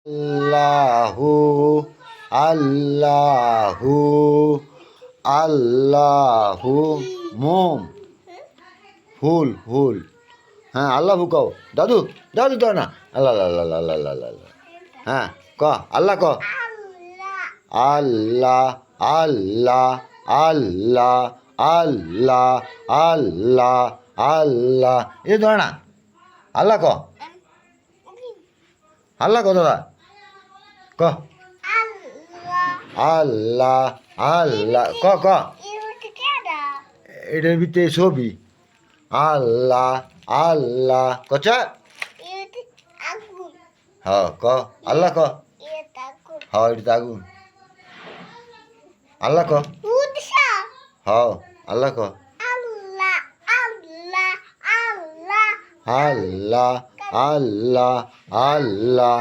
আল্লাহু আল্লাহু আল্লাহু মোম ফুল ফুল হ্যাঁ আল্লাহু কও দাদু দাদু তো না আল্লাহ আল্লাহ আল্লাহ আল্লাহ আল্লাহ আল্লাহ হ্যাঁ ক আল্লাহ ক আল্লাহ আল্লাহ আল্লাহ আল্লাহ আল্লাহ আল্লাহ এই ধরে না আল্লাহ ক আল্লাহ ক দাদা ক আল্লাহ আল্লাহ ক ক এটার ভিতরে ছবি আল্লাহ আল্লাহ কচা হ ক আল্লাহ ক হ এটা আগুন আল্লাহ ক হ আল্লাহ ক আল্লাহ আল্লাহ আল্লাহ আল্লাহ